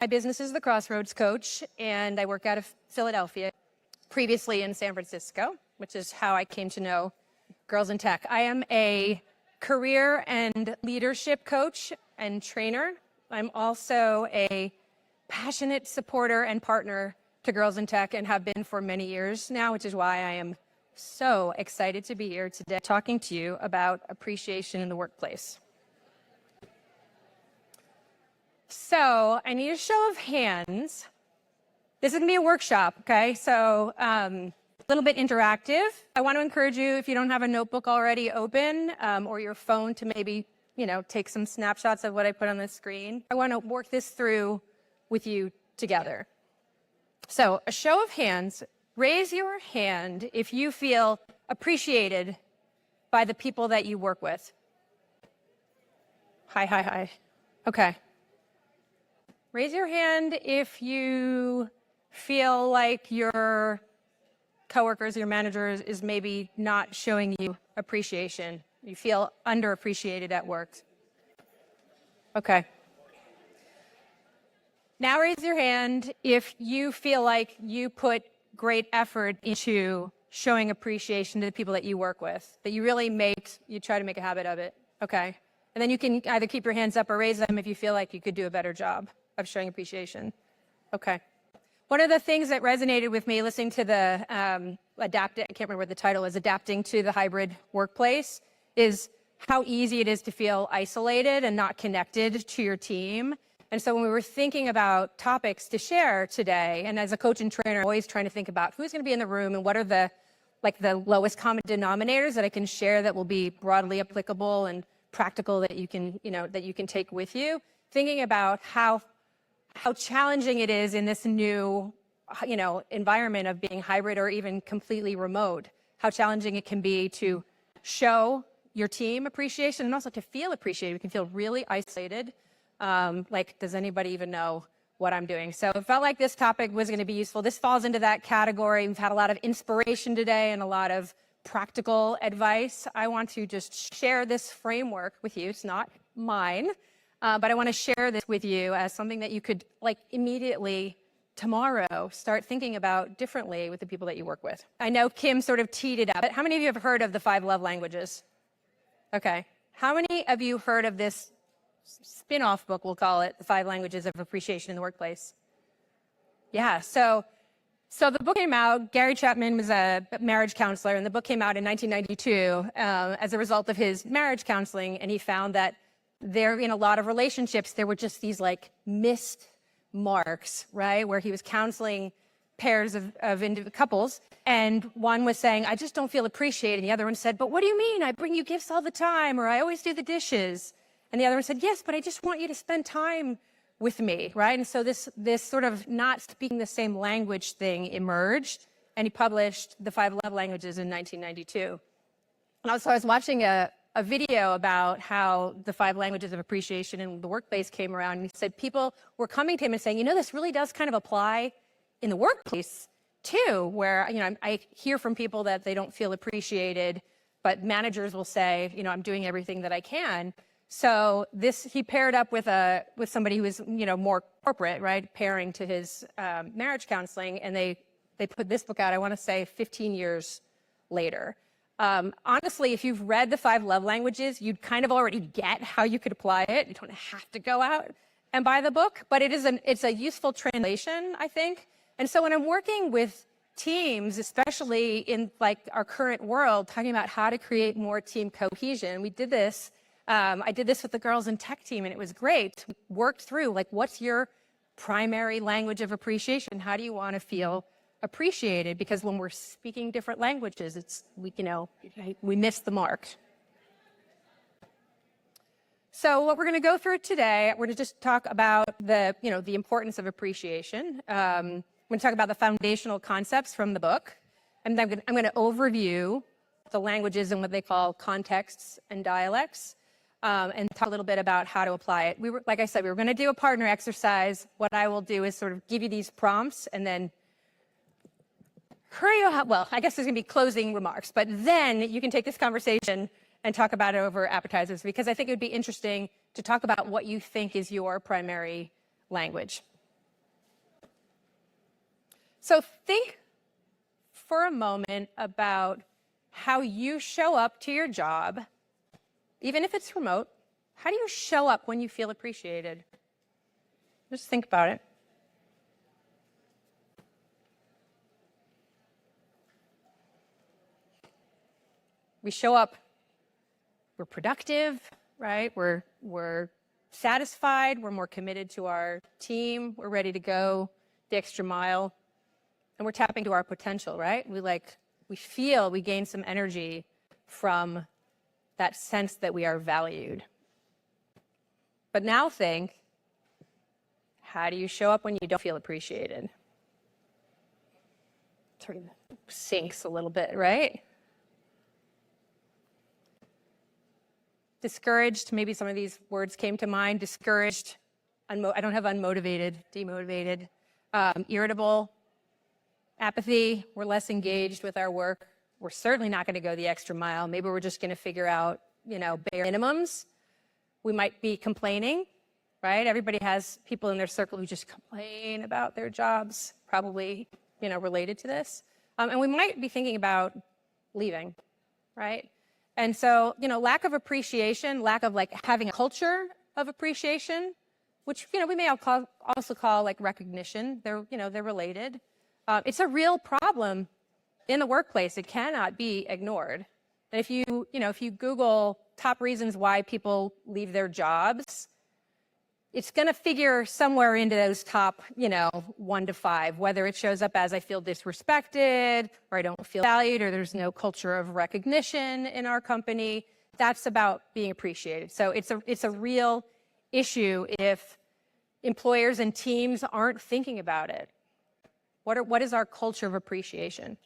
My business is the Crossroads Coach, and I work out of Philadelphia, previously in San Francisco, which is how I came to know Girls in Tech. I am a career and leadership coach and trainer. I'm also a passionate supporter and partner to Girls in Tech and have been for many years now, which is why I am so excited to be here today talking to you about appreciation in the workplace. So I need a show of hands. This is going to be a workshop, okay? So a little bit interactive. I want to encourage you, if you don't have a notebook already open or your phone, to maybe, take some snapshots of what I put on the screen. I want to work this through with you together. So a show of hands. Raise your hand if you feel appreciated by the people that you work with. Hi. Okay. Raise your hand if you feel like your coworkers, your managers is maybe not showing you appreciation. You feel underappreciated at work. Okay. Now raise your hand if you feel like you put great effort into showing appreciation to the people that you work with, that you really you try to make a habit of it. Okay. And then you can either keep your hands up or raise them if you feel like you could do a better job of showing appreciation. Okay. One of the things that resonated with me listening to the I can't remember what the title is, Adapting to the Hybrid Workplace, is how easy it is to feel isolated and not connected to your team. And so when we were thinking about topics to share today, and as a coach and trainer, I'm always trying to think about who's going to be in the room and what are the lowest common denominators that I can share that will be broadly applicable and practical that you can take with you. Thinking about how challenging it is in this new, environment of being hybrid or even completely remote, how challenging it can be to show your team appreciation and also to feel appreciated. We can feel really isolated. Does anybody even know what I'm doing? So it felt like this topic was going to be useful. This falls into that category. We've had a lot of inspiration today and a lot of practical advice. I want to just share this framework with you. It's not mine. But I want to share this with you as something that you could immediately tomorrow start thinking about differently with the people that you work with. I know Kim sort of teed it up, but how many of you have heard of the 5 love languages? Okay. How many of you heard of this spin-off book, we'll call it, The 5 Languages of Appreciation in the Workplace? Yeah. So the book came out. Gary Chapman was a marriage counselor, and the book came out in 1992 as a result of his marriage counseling, and he found that there, in a lot of relationships, there were just these missed marks, right? Where he was counseling pairs of couples, and one was saying, I just don't feel appreciated. And the other one said, but what do you mean? I bring you gifts all the time, or I always do the dishes. And the other one said, yes, but I just want you to spend time with me, right? And so this sort of not speaking the same language thing emerged, and he published The 5 Love Languages in 1992. And also I was watching a video about how the 5 languages of appreciation in the workplace came around, and he said people were coming to him and saying, this really does kind of apply in the workplace too, where, I hear from people that they don't feel appreciated, but managers will say, I'm doing everything that I can. So he paired up with somebody who was, more corporate, right, pairing to his marriage counseling, and they put this book out, I want to say 15 years later. Honestly, if you've read the 5 love languages, you'd kind of already get how you could apply it. You don't have to go out and buy the book, but it's a useful translation, I think. And so when I'm working with teams, especially in our current world, talking about how to create more team cohesion, we did this. I did this with the Girls in Tech team, and it was great. We worked through what's your primary language of appreciation? How do you want to feel appreciated? Because when we're speaking different languages, we miss the mark. So what we're going to go through today, we're going to just talk about the importance of appreciation. I'm going to talk about the foundational concepts from the book, and then I'm going to overview the languages and what they call contexts and dialects, and talk a little bit about how to apply it. Like I said, we were going to do a partner exercise. What I will do is sort of give you these prompts and then I guess there's going to be closing remarks, but then you can take this conversation and talk about it over appetizers, because I think it would be interesting to talk about what you think is your primary language. So think for a moment about how you show up to your job, even if it's remote. How do you show up when you feel appreciated? Just think about it. We show up, we're productive, right? We're satisfied, we're more committed to our team, we're ready to go the extra mile, and we're tapping to our potential, right? We gain some energy from that sense that we are valued. But now think, how do you show up when you don't feel appreciated? Sort of sinks a little bit, right? Discouraged, maybe some of these words came to mind. Discouraged, I don't have unmotivated, demotivated, irritable, apathy, we're less engaged with our work. We're certainly not going to go the extra mile. Maybe we're just going to figure out, bare minimums. We might be complaining, right? Everybody has people in their circle who just complain about their jobs, probably, related to this. And we might be thinking about leaving, right? And so, lack of appreciation, lack of having a culture of appreciation, which, we may also call recognition. They're related. It's a real problem in the workplace. It cannot be ignored. And if you Google top reasons why people leave their jobs, it's going to figure somewhere into those top, 1 to 5, whether it shows up as I feel disrespected, or I don't feel valued, or there's no culture of recognition in our company. That's about being appreciated. So it's a real issue if employers and teams aren't thinking about it. What is our culture of appreciation?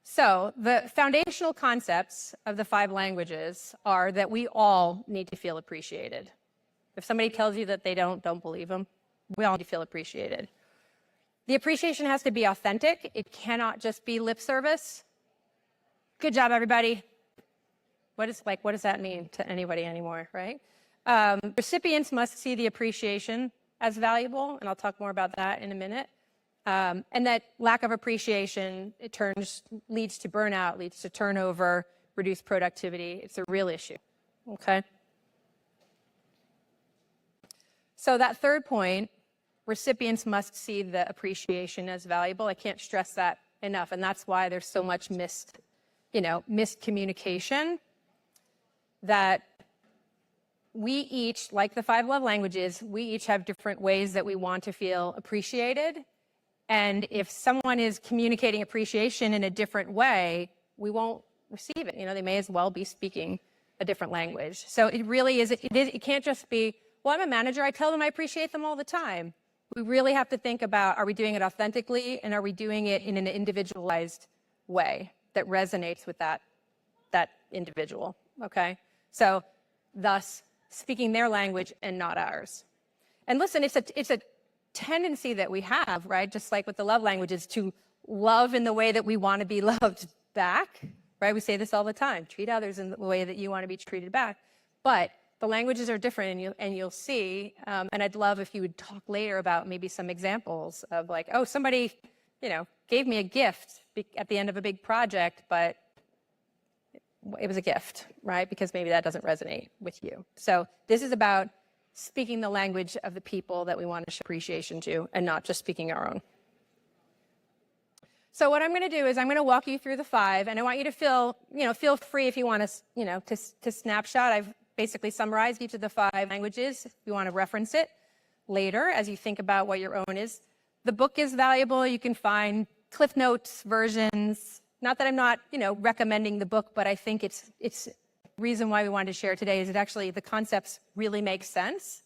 So the foundational concepts of the 5 languages are that we all need to feel appreciated. If somebody tells you that they don't believe them. We all need to feel appreciated. The appreciation has to be authentic. It cannot just be lip service. Good job, everybody. What does that mean to anybody anymore, right? Recipients must see the appreciation as valuable, and I'll talk more about that in a minute. And that lack of appreciation, leads to burnout, leads to turnover, reduced productivity. It's a real issue, okay? So that third point, recipients must see the appreciation as valuable. I can't stress that enough, and that's why there's so much miscommunication, that we each, like the 5 love languages, we each have different ways that we want to feel appreciated. And if someone is communicating appreciation in a different way, we won't receive it. They may as well be speaking a different language. So it really is, it can't just be, well, I'm a manager, I tell them I appreciate them all the time. We really have to think about, are we doing it authentically, and are we doing it in an individualized way that resonates with that individual, okay? So thus, speaking their language and not ours. And listen, it's a tendency that we have, right? Just like with the love languages, to love in the way that we want to be loved back, right? We say this all the time, treat others in the way that you want to be treated back. But the languages are different, and you'll see, and I'd love if you would talk later about maybe some examples of somebody, gave me a gift at the end of a big project, but it was a gift, right? Because maybe that doesn't resonate with you. So this is about speaking the language of the people that we want to show appreciation to, and not just speaking our own. So what I'm going to do is I'm going to walk you through the 5, and I want you to feel free if you want to snapshot. I've basically summarized each of the 5 languages. If you want to reference it later as you think about what your own is. The book is valuable. You can find Cliff Notes versions. Not that I'm not, recommending the book, but I think it's reason why we wanted to share it today is that actually the concepts really make sense.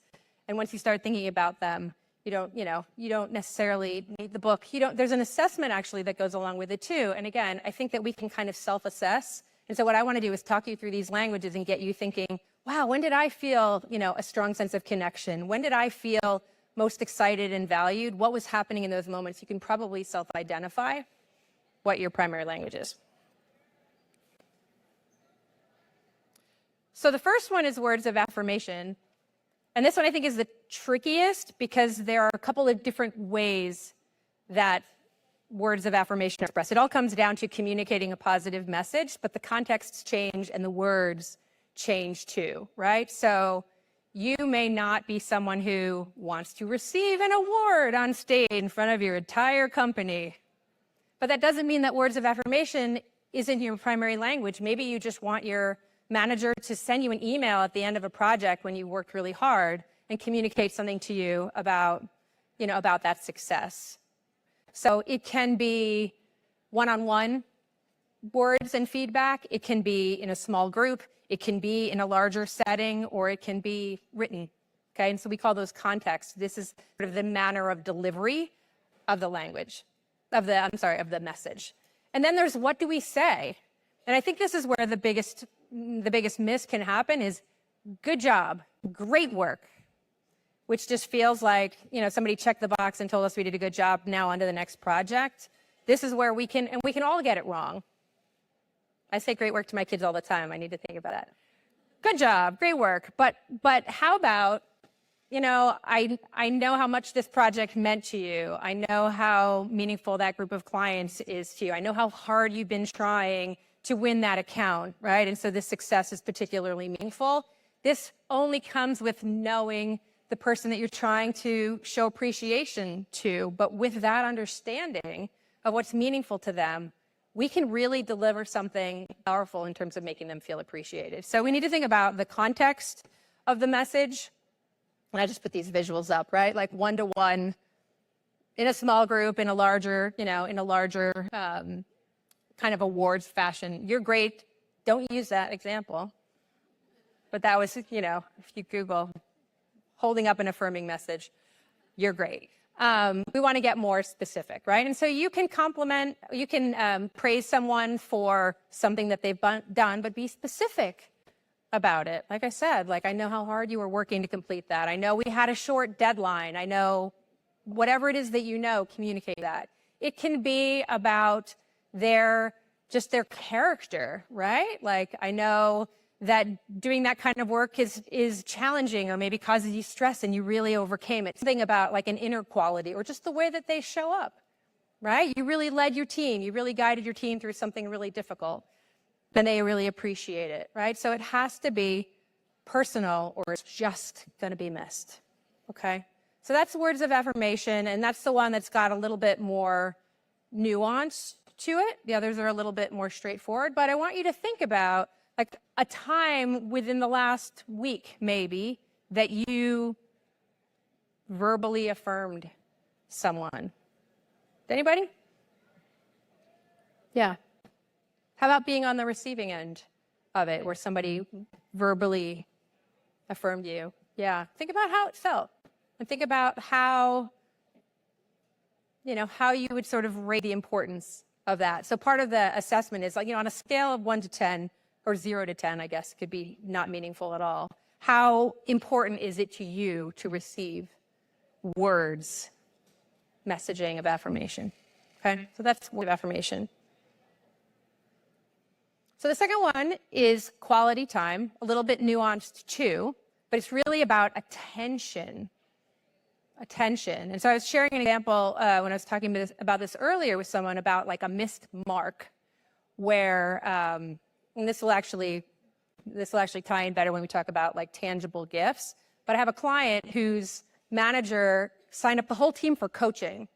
And once you start thinking about them, you don't necessarily need the book. There's an assessment actually that goes along with it too. And again, I think that we can kind of self-assess. And so what I want to do is talk you through these languages and get you thinking, wow, when did I feel, a strong sense of connection? When did I feel most excited and valued? What was happening in those moments? You can probably self-identify what your primary language is. So the first one is words of affirmation. And this one I think is the trickiest because there are a couple of different ways that words of affirmation are expressed. It all comes down to communicating a positive message, but the contexts change and the words change too, right? So you may not be someone who wants to receive an award on stage in front of your entire company, but that doesn't mean that words of affirmation isn't your primary language. Maybe you just want your manager to send you an email at the end of a project when you worked really hard and communicate something to you about, about that success. So it can be one-on-one words and feedback. It can be in a small group. It can be in a larger setting, or it can be written. Okay, and so we call those contexts. This is sort of the manner of delivery of the language, of the message. And then there's what do we say? And I think this is where the biggest miss can happen is good job, great work, which just feels like, somebody checked the box and told us we did a good job, now on to the next project. This is where we can all get it wrong. I say great work to my kids all the time. I need to think about that. Good job, great work. But how about, I know how much this project meant to you. I know how meaningful that group of clients is to you. I know how hard you've been trying to win that account, right? And so this success is particularly meaningful. This only comes with knowing the person that you're trying to show appreciation to, but with that understanding of what's meaningful to them, we can really deliver something powerful in terms of making them feel appreciated. So we need to think about the context of the message. And I just put these visuals up, right? Like one-to-one in a small group, in a larger kind of awards fashion. You're great. Don't use that example. But that was, if you Google holding up an affirming message, you're great. We want to get more specific, right? And so you can praise someone for something that they've done, but be specific about it. Like I said, I know how hard you were working to complete that. I know we had a short deadline. I know whatever it is that communicate that. It can be about their character, right? I know that doing that kind of work is challenging or maybe causes you stress and you really overcame it. Something about an inner quality or just the way that they show up, right? You really led your team. You really guided your team through something really difficult. Then they really appreciate it, right? So it has to be personal or it's just going to be missed, okay? So that's words of affirmation, and that's the one that's got a little bit more nuance to it. The others are a little bit more straightforward, but I want you to think about a time within the last week, maybe, that you verbally affirmed someone. Anybody? Yeah. How about being on the receiving end of it, where somebody verbally affirmed you? Yeah. Think about how it felt, and think about how you would sort of rate the importance of that. So part of the assessment is on a scale of 1 to 10, or 0 to 10, I guess, could be not meaningful at all. How important is it to you to receive words, messaging of affirmation? Okay, so that's word of affirmation. So the second one is quality time, a little bit nuanced too, but it's really about attention. And so I was sharing an example when I was talking about this earlier with someone about a missed mark, where and this will actually tie in better when we talk about tangible gifts. But I have a client whose manager signed up the whole team for coaching.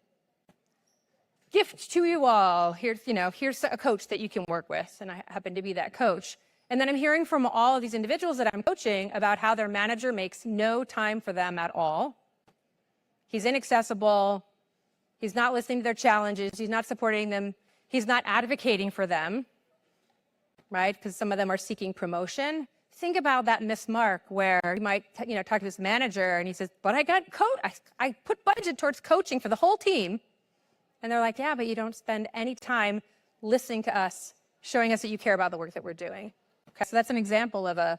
Gift to you all. Here's a coach that you can work with, and I happen to be that coach. And then I'm hearing from all of these individuals that I'm coaching about how their manager makes no time for them at all. He's inaccessible. He's not listening to their challenges. He's not supporting them. He's not advocating for them, right? Because some of them are seeking promotion. Think about that missed mark where you might, talk to this manager and he says, but I put budget towards coaching for the whole team. And they're like, yeah, but you don't spend any time listening to us, showing us that you care about the work that we're doing. Okay, so that's an example of a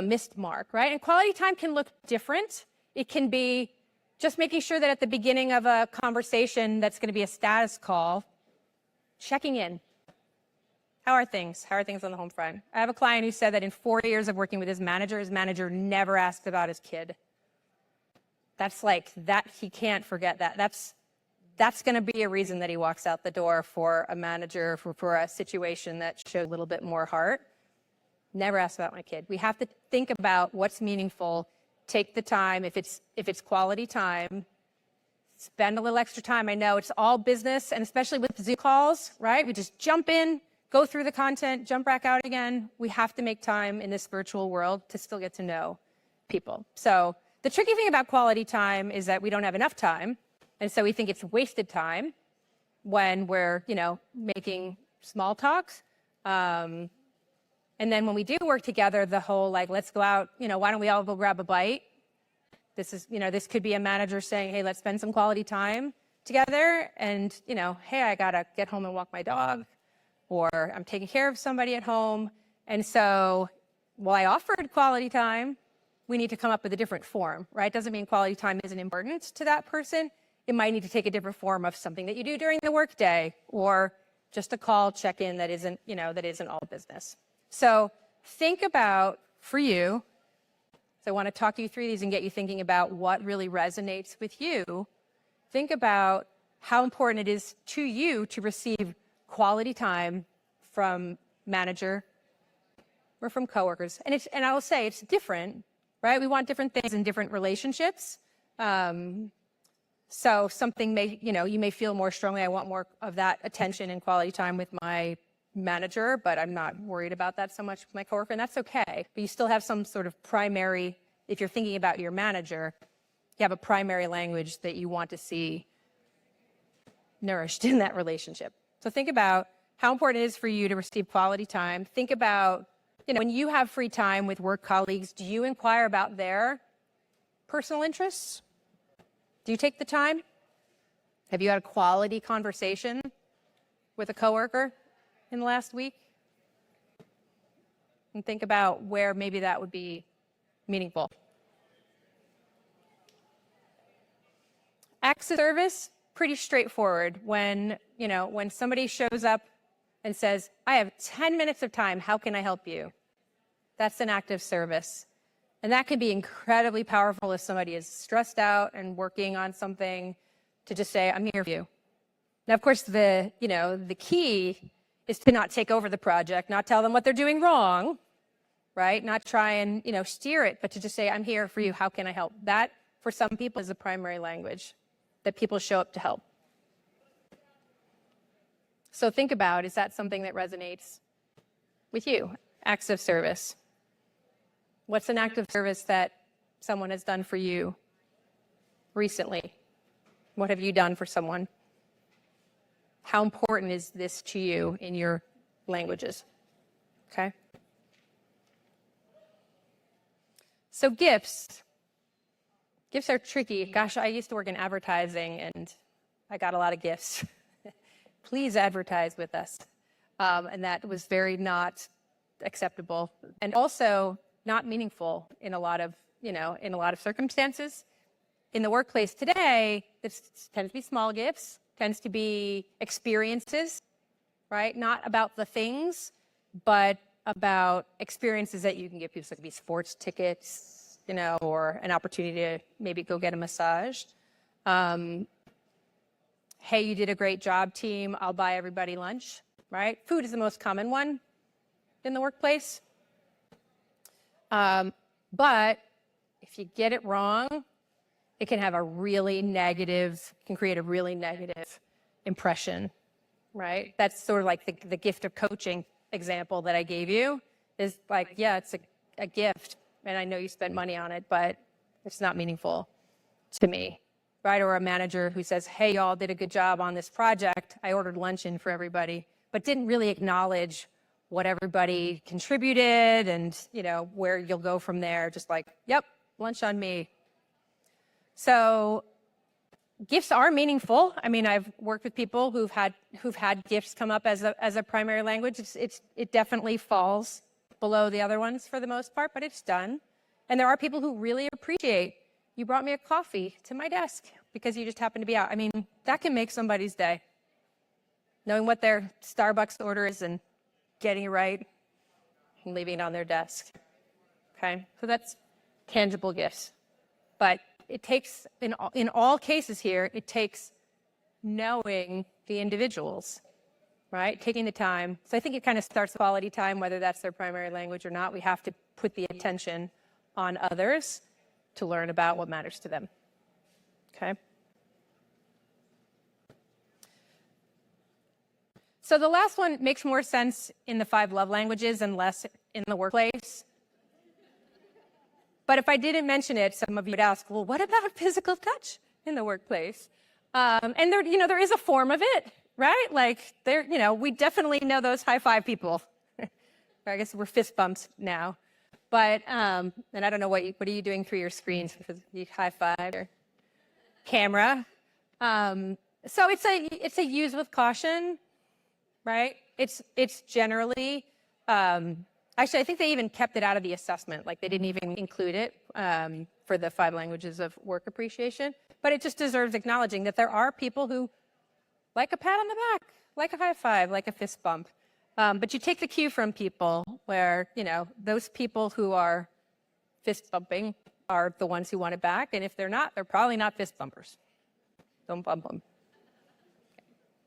missed mark, right? And quality time can look different. It can be just making sure that at the beginning of a conversation that's going to be a status call, checking in. How are things? How are things on the home front? I have a client who said that in 4 years of working with his manager never asked about his kid. That's like that. He can't forget that. That's going to be a reason that he walks out the door for a manager, for a situation that shows a little bit more heart. Never ask about my kid. We have to think about what's meaningful. Take the time. If it's quality time, spend a little extra time. I know it's all business, and especially with Zoom calls, right? We just jump in, go through the content, jump back out again. We have to make time in this virtual world to still get to know people. So the tricky thing about quality time is that we don't have enough time. And so we think it's wasted time when we're, making small talks. And then when we do work together, the whole let's go out, why don't we all go grab a bite? This is, this could be a manager saying, hey, let's spend some quality time together. And, hey, I got to get home and walk my dog, or I'm taking care of somebody at home. And so while I offered quality time, we need to come up with a different form, right? Doesn't mean quality time isn't important to that person. It might need to take a different form of something that you do during the workday, or just a call, check-in that isn't all business. So think about, for you, so I want to talk you through these and get you thinking about what really resonates with you. Think about how important it is to you to receive quality time from manager or from coworkers. And I will say it's different, right? We want different things in different relationships. So something you may feel more strongly, I want more of that attention and quality time with my manager, but I'm not worried about that so much with my coworker, and that's okay. But you still have some sort of primary, if you're thinking about your manager, you have a primary language that you want to see nourished in that relationship. So think about how important it is for you to receive quality time. Think about, when you have free time with work colleagues, do you inquire about their personal interests? Do you take the time? Have you had a quality conversation with a coworker in the last week? And think about where maybe that would be meaningful. Acts of service, pretty straightforward. When somebody shows up and says, I have 10 minutes of time, how can I help you? That's an act of service. And that can be incredibly powerful if somebody is stressed out and working on something, to just say, I'm here for you. Now, of course, the key is to not take over the project, not tell them what they're doing wrong, right? Not try and, steer it, but to just say, I'm here for you. How can I help? That, for some people, is the primary language that people show up to help. So think about, is that something that resonates with you? Acts of service. What's an act of service that someone has done for you recently? What have you done for someone? How important is this to you in your languages? Okay? So gifts. Gifts are tricky. Gosh, I used to work in advertising, and I got a lot of gifts. Please advertise with us. And that was very not acceptable. And also not meaningful in a lot of circumstances. In the workplace today, this tends to be small gifts, tends to be experiences, right? Not about the things, but about experiences that you can give people. So it could be sports tickets, or an opportunity to maybe go get a massage. Hey, you did a great job, team. I'll buy everybody lunch, right? Food is the most common one in the workplace. But if you get it wrong, it can have create a really negative impression, right? That's sort of like the gift of coaching example that I gave you is like, yeah, it's a gift, and I know you spent money on it, but it's not meaningful to me, right? Or a manager who says, hey, y'all did a good job on this project. I ordered lunch in for everybody, but didn't really acknowledge what everybody contributed and, where you'll go from there. Just like, yep, lunch on me. So gifts are meaningful. I mean, I've worked with people who've had gifts come up as a primary language. It definitely falls below the other ones for the most part, but it's done. And there are people who really appreciate, you brought me a coffee to my desk because you just happened to be out. I mean, that can make somebody's day. Knowing what their Starbucks order is and getting it right and leaving it on their desk. Okay, so that's tangible gifts. But it takes, in all cases here, it takes knowing the individuals, right? Taking the time. So I think it kind of starts quality time, whether that's their primary language or not. We have to put the attention on others to learn about what matters to them, okay? So the last one makes more sense in the 5 love languages and less in the workplace. But if I didn't mention it, some of you would ask, well, what about physical touch in the workplace? And there, there is a form of it, right? Like we definitely know those high five people. I guess we're fist bumps now. But, and I don't know what are you doing through your screens? Because you high five or camera. So it's a use with caution, right? It's generally, actually, I think they even kept it out of the assessment. Like they didn't even include it for the 5 languages of work appreciation. But it just deserves acknowledging that there are people who like a pat on the back, like a high five, like a fist bump. But you take the cue from people where, those people who are fist bumping are the ones who want it back. And if they're not, they're probably not fist bumpers. Don't bump them.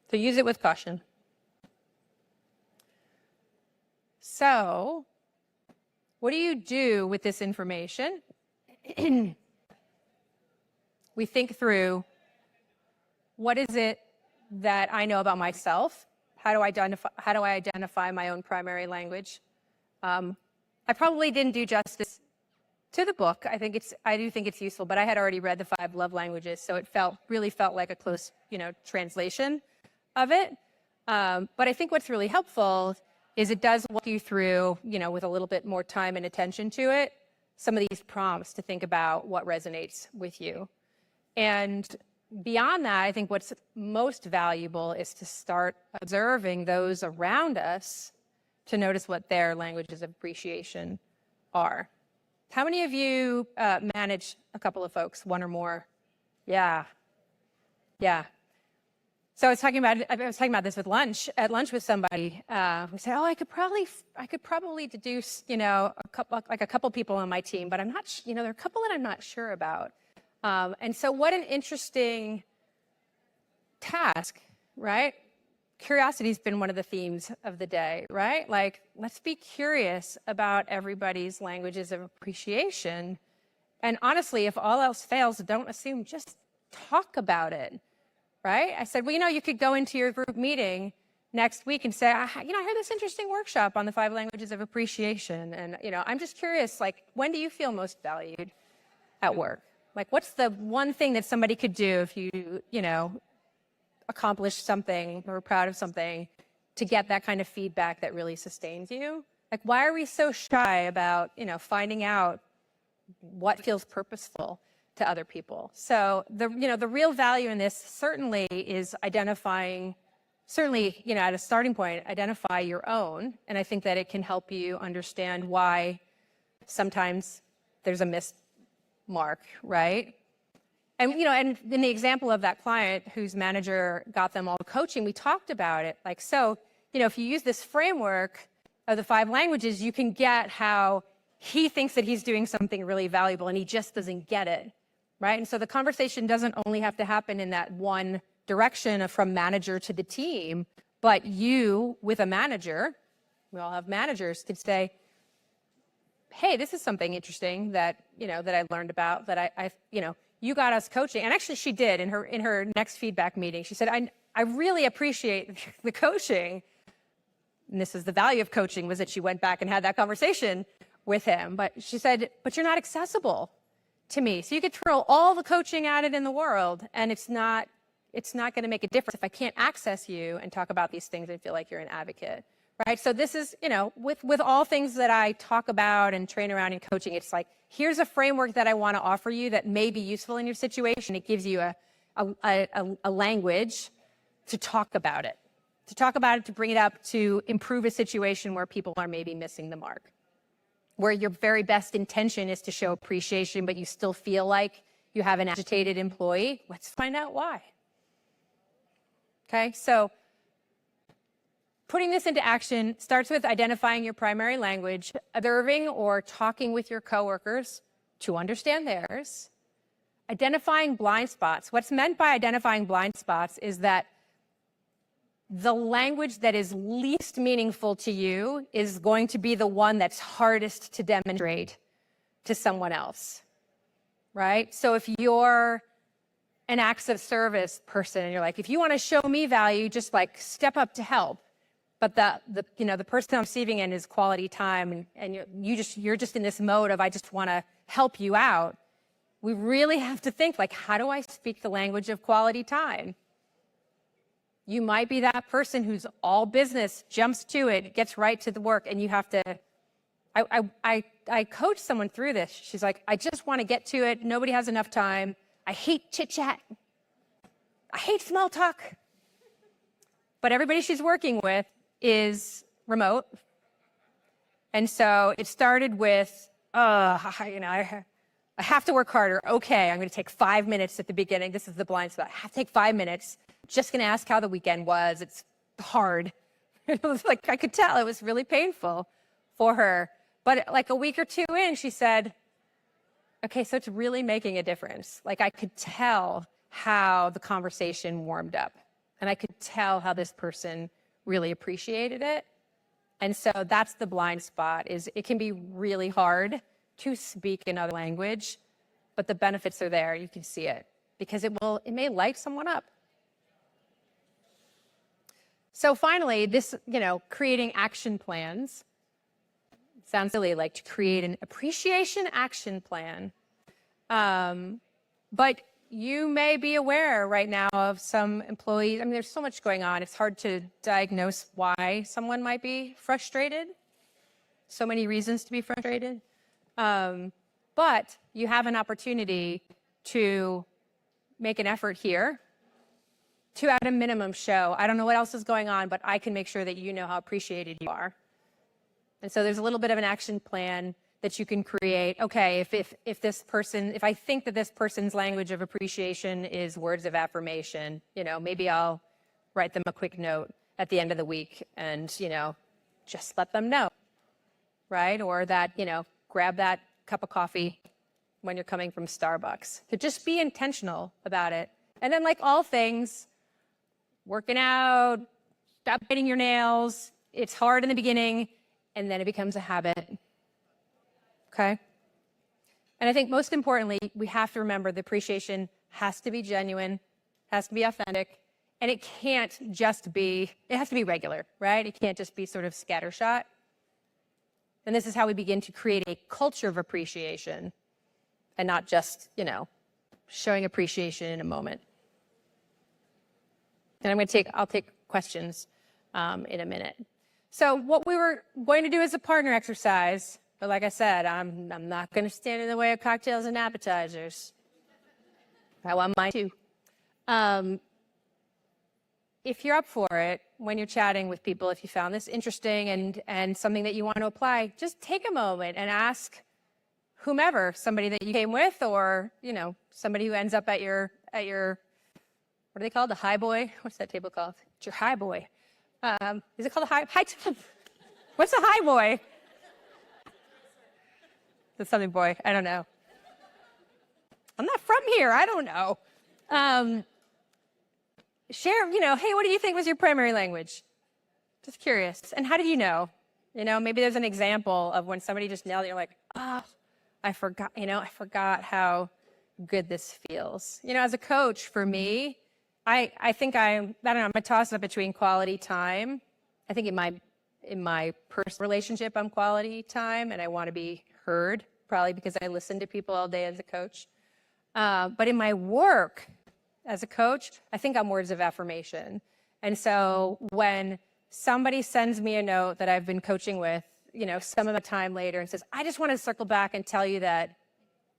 So use it with caution. So what do you do with this information? We think through, what is it that I know about myself? How do I identify my own primary language? I probably didn't do justice to the book. I do think it's useful, but I had already read the 5 love languages, so it really felt like a close, translation of it. But I think what's really helpful is it does walk you through, with a little bit more time and attention to it, some of these prompts to think about what resonates with you. And beyond that, I think what's most valuable is to start observing those around us to notice what their languages of appreciation are. How many of you manage a couple of folks, one or more? Yeah. So I was talking about this at lunch with somebody. We said, I could probably deduce, a couple people on my team, but I'm not, there are a couple that I'm not sure about. And so what an interesting task, right? Curiosity has been one of the themes of the day, right? Like, let's be curious about everybody's languages of appreciation. And honestly, if all else fails, don't assume, just talk about it, right? I said, well, you could go into your group meeting next week and say, I heard this interesting workshop on the 5 languages of appreciation. And, I'm just curious, like, when do you feel most valued at work? Like, what's the one thing that somebody could do if you, accomplished something or proud of something to get that kind of feedback that really sustains you? Like, why are we so shy about, finding out what feels purposeful to other people? So the real value in this certainly is identifying, at a starting point, identify your own. And I think that it can help you understand why sometimes there's a missed mark, right? And, and in the example of that client whose manager got them all coaching, we talked about it. Like, so, if you use this framework of the 5 languages, you can get how he thinks that he's doing something really valuable and he just doesn't get it, right? And so the conversation doesn't only have to happen in that one direction from manager to the team, but you with a manager, we all have managers, could say, hey, this is something interesting that, that I learned about, that I you got us coaching. And actually she did in her next feedback meeting. She said, I really appreciate the coaching. And this is the value of coaching, was that she went back and had that conversation with him. But she said, but you're not accessible to me. So you could throw all the coaching at it in the world, and it's not going to make a difference if I can't access you and talk about these things and feel like you're an advocate. Right? So this is, with all things that I talk about and train around in coaching, it's like, here's a framework that I want to offer you that may be useful in your situation. It gives you a language to talk about it, to bring it up, to improve a situation where people are maybe missing the mark, where your very best intention is to show appreciation, but you still feel like you have an agitated employee. Let's find out why. Okay, so putting this into action starts with identifying your primary language, observing or talking with your coworkers to understand theirs, identifying blind spots. What's meant by identifying blind spots is that the language that is least meaningful to you is going to be the one that's hardest to demonstrate to someone else, right? So if you're an acts of service person and you're like, if you want to show me value, just like step up to help. But the person on the receiving end is quality time, and you're just in this mode of I just want to help you out. We really have to think, like, how do I speak the language of quality time? You might be that person who's all business, jumps to it, gets right to the work, and you have to. I coach someone through this. She's like, I just want to get to it. Nobody has enough time. I hate chit chat. I hate small talk. But everybody she's working with is remote. And so it started with, I have to work harder. Okay, I'm going to take 5 minutes at the beginning. This is the blind spot. I have to take 5 minutes. Just going to ask how the weekend was. It's hard. It was like, I could tell it was really painful for her. But like a week or two in, she said, okay, so it's really making a difference. Like I could tell how the conversation warmed up. And I could tell how this person really appreciated it. And so that's the blind spot, is it can be really hard to speak another language, but the benefits are there. You can see it because it may light someone up. So finally, this, creating action plans. Sounds silly, like to create an appreciation action plan. But you may be aware right now of some employees. I mean, there's so much going on. It's hard to diagnose why someone might be frustrated. So many reasons to be frustrated. But you have an opportunity to make an effort here to, at a minimum, show, I don't know what else is going on, but I can make sure that you know how appreciated you are. And so there's a little bit of an action plan that you can create. Okay, if I think that this person's language of appreciation is words of affirmation, maybe I'll write them a quick note at the end of the week and, just let them know, right? Or that, grab that cup of coffee when you're coming from Starbucks. To just be intentional about it. And then like all things, working out, stop biting your nails. It's hard in the beginning, and then it becomes a habit. Okay? And I think most importantly, we have to remember the appreciation has to be genuine, has to be authentic, and it has to be regular, right? It can't just be sort of scattershot. And this is how we begin to create a culture of appreciation and not just, showing appreciation in a moment. And I'll take questions in a minute. So what we were going to do is a partner exercise. But like I said, I'm not going to stand in the way of cocktails and appetizers. I want mine too. If you're up for it, when you're chatting with people, if you found this interesting and something that you want to apply, just take a moment and ask whomever, somebody that you came with, or somebody who ends up at your what are they called? The high boy? What's that table called? It's your high boy. Is it called a high? What's a high boy? The something boy. I don't know. I'm not from here. I don't know. Share, hey, what do you think was your primary language? Just curious. And how did you know? Maybe there's an example of when somebody just nailed it. You're like, I forgot how good this feels. As a coach, for me, I think I'm a toss-up between quality time. I think in my personal relationship, I'm quality time, and I want to be heard, probably because I listen to people all day as a coach. But in my work as a coach, I think I'm words of affirmation. And so when somebody sends me a note that I've been coaching with, some of the time later and says, I just want to circle back and tell you that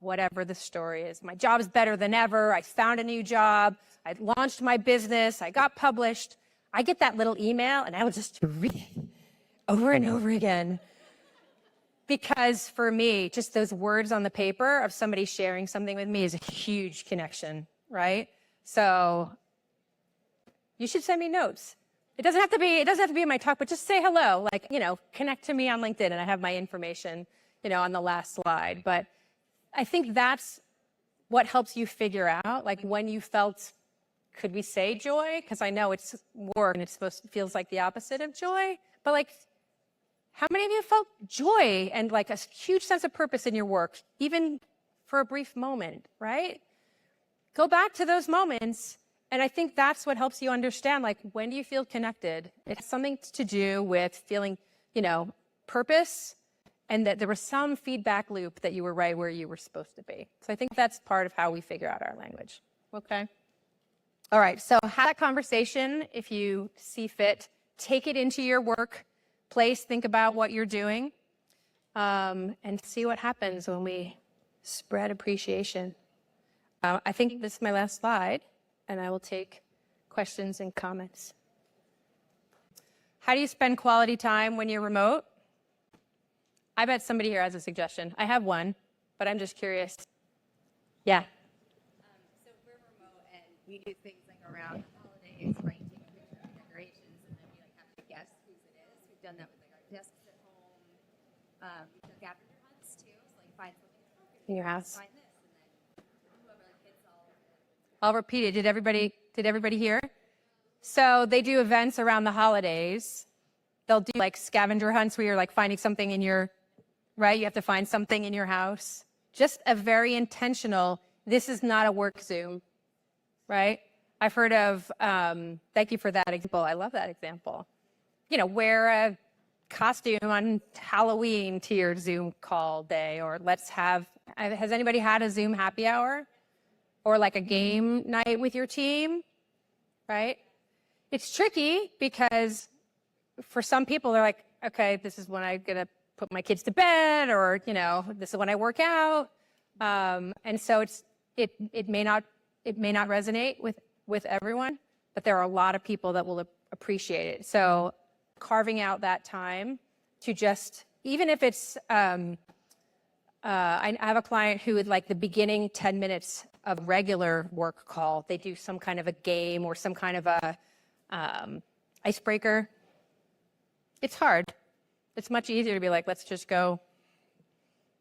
whatever the story is, my job is better than ever. I found a new job. I launched my business. I got published. I get that little email and I will just read it over and over again. Because for me, just those words on the paper of somebody sharing something with me is a huge connection, right? So you should send me notes. It doesn't have to be in my talk, but just say hello, like, connect to me on LinkedIn, and I have my information, on the last slide. But I think that's what helps you figure out, like when you felt, could we say joy? Because I know it's work and feels like the opposite of joy, but like, how many of you felt joy and like a huge sense of purpose in your work, even for a brief moment, right? Go back to those moments. And I think that's what helps you understand, like, when do you feel connected? It's something to do with feeling, purpose, and that there was some feedback loop that you were right where you were supposed to be. So I think that's part of how we figure out our language. Okay. All right. So have that conversation if you see fit. Take it into your workplace. Think about what you're doing, and see what happens when we spread appreciation. I think this is my last slide, and I will take questions and comments. How do you spend quality time when you're remote? I bet somebody here has a suggestion. I have one, but I'm just curious. Yeah. So we're remote, and we do things like around the holidays, right? Take a picture of decorations, and then we have to guess whose it is. We've done that with like our desks at home. We've done scavenger hunts too, so like find something In your house. find this, and then whoever hits all. I'll repeat it. Did everybody hear? So they do events around the holidays. They'll do like scavenger hunts where you're like finding something in your, right? You have to find something in your house. Just a very intentional, this is not a work Zoom, right? I've heard of, thank you for that example. I love that example. Wear a costume on Halloween to your Zoom call day, or has anybody had a Zoom happy hour? Or like a game night with your team, right? It's tricky because for some people, they're like, okay, this is when I'm gonna put my kids to bed, or this is when I work out, and so it may not resonate with everyone, but there are a lot of people that will appreciate it. So carving out that time to just, even if it's, I have a client who would like the beginning 10 minutes of regular work call, they do some kind of a game or some kind of a icebreaker. It's hard. It's much easier to be like, let's just go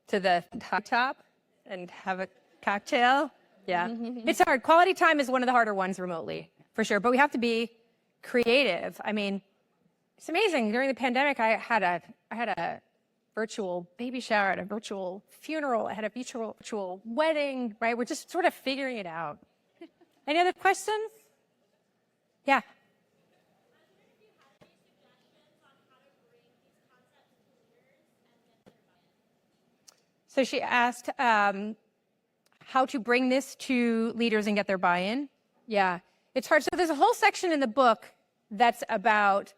to the top and have a cocktail. Yeah, it's hard. Quality time is one of the harder ones remotely, for sure. But we have to be creative. I mean, it's amazing. During the pandemic, I had a virtual baby shower, at a virtual funeral, I had a virtual wedding, right? We're just sort of figuring it out. Any other questions? Yeah. So she asked how to bring this to leaders and get their buy-in. Yeah, it's hard. So there's a whole section in the book that's about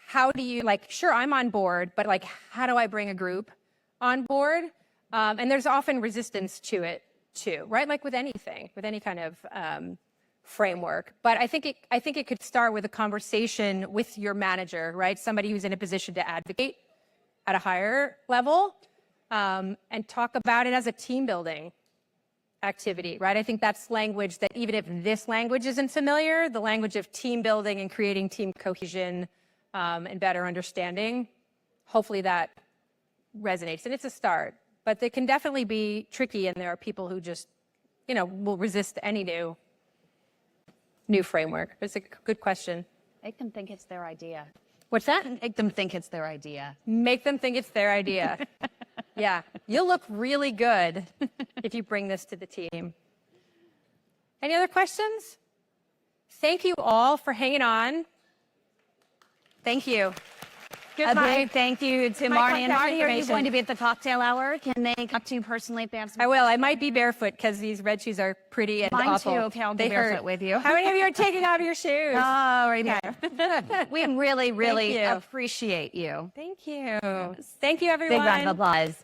how do you, sure, I'm on board, but how do I bring a group on board? And there's often resistance to it too, right? Like with anything, with any kind of framework. But I think it could start with a conversation with your manager, right? Somebody who's in a position to advocate at a higher level, and talk about it as a team building activity, right? I think that's language that even if this language isn't familiar, the language of team building and creating team cohesion and better understanding, hopefully that resonates. And it's a start, but it can definitely be tricky, and there are people who just, will resist any new framework. It's a good question. Make them think it's their idea. What's that? Make them think it's their idea. Make them think it's their idea. Yeah, you'll look really good if you bring this to the team. Any other questions? Thank you all for hanging on. Thank you. A big thank you to Marnie. And Marnie, are you information. going to be at the cocktail hour? Can they talk to you personally if they have some? I will. I might be barefoot because these red shoes are pretty and Mine awful. too. Okay, I'll be barefoot with you. How many of you are taking off your shoes? Oh, right here. We really, really Thank you. appreciate you. Thank you. Thank you, everyone. Big round of applause.